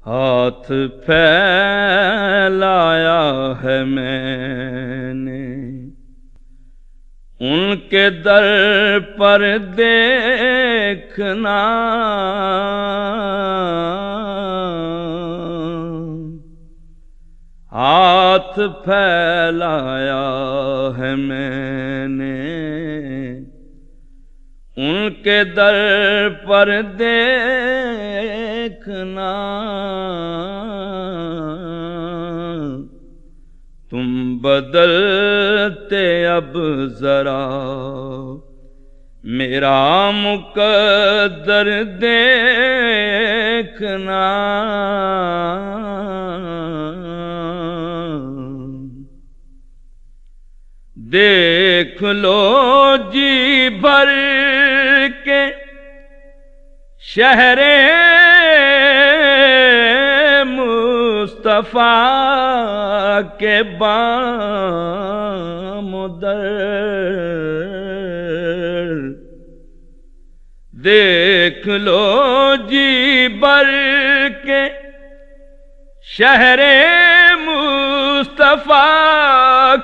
ہاتھ پھیلایا ہے میں نے ان کے در پر دیکھنا، ہاتھ پھیلایا ہے میں نے ان کے در پر دیکھنا، تم بدلتے اب ذرا میرا مقدر دیکھنا، دیکھ لو جی بھر کے شہر مصطفیٰ کے بام در، دیکھ لو جی بھر کے شہر مصطفیٰ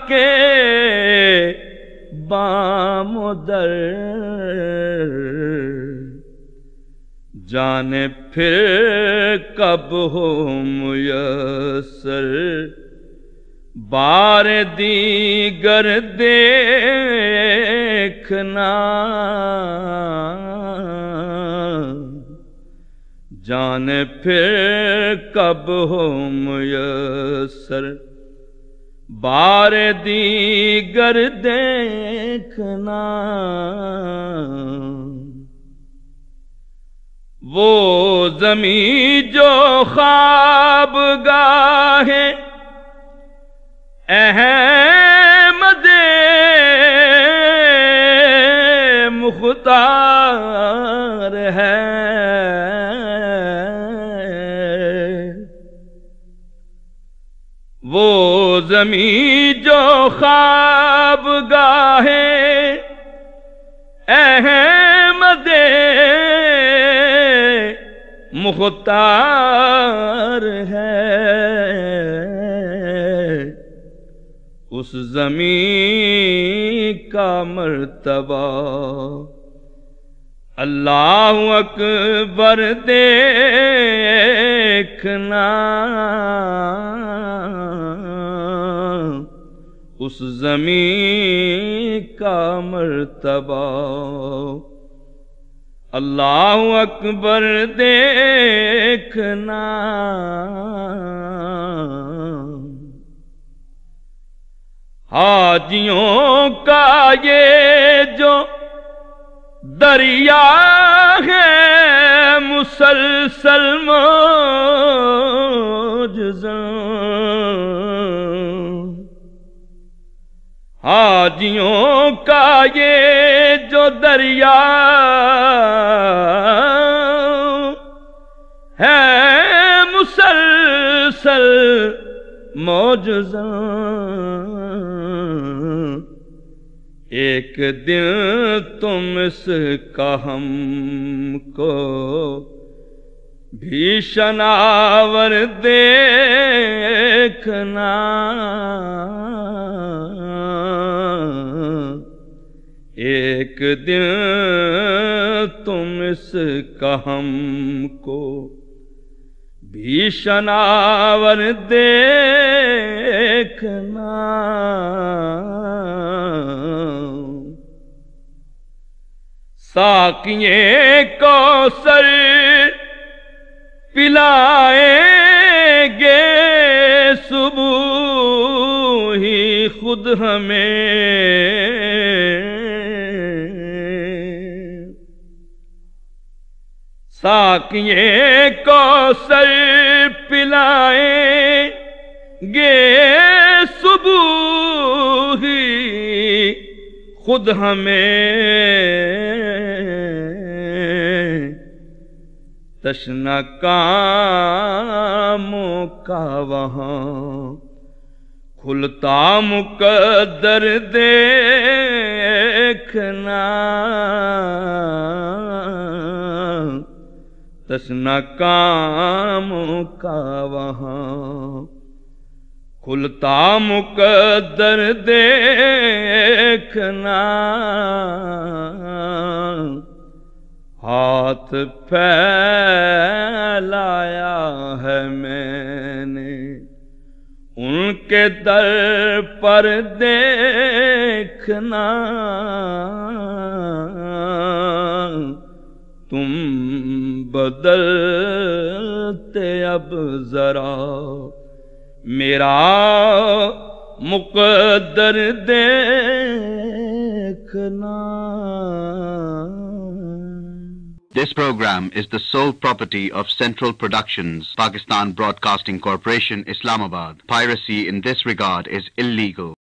کے بام در، جانے پھر کب ہو میسر بار دیگر دیکھنا، جانے پھر کب ہو میسر بار دیگر دیکھنا، وہ زمین جو خواب گاہ احمد مختار ہے، وہ زمین جو خواب گاہ احمد مختار ہے، اس زمین کا مرتبہ اللہ اکبر دیکھنا، اس زمین کا مرتبہ اللہ اکبر دیکھنا، حاجیوں کا یہ جو دریا ہے مسلسل معجزاں، حاجیوں کا یہ جو دریا ہے مسلسل معجزاں، ایک دن تم اس کا ہم کو بھی شناور دیکھنا، ایک دن تم اس کا ہم کو بھی شناور دیکھنا، ساقیے کوثر پلائیں گے صبح ہی خود ہمیں، ساقیے کوثر پلائیں گے صبح ہی خود ہمیں، تشنا کاموں کا وہاں کھلتا مقدر دیکھنا، تشنا کام کا وہاں کھلتا مقدر دیکھنا ہاتھ پھیلایا ہے میں نے ان کے در پر دیکھنا تم بدلتے اب ذرا میرا مقدر دیکھنا. This program is the sole property of Central Productions, Pakistan Broadcasting Corporation, Islamabad. Piracy in this regard is illegal.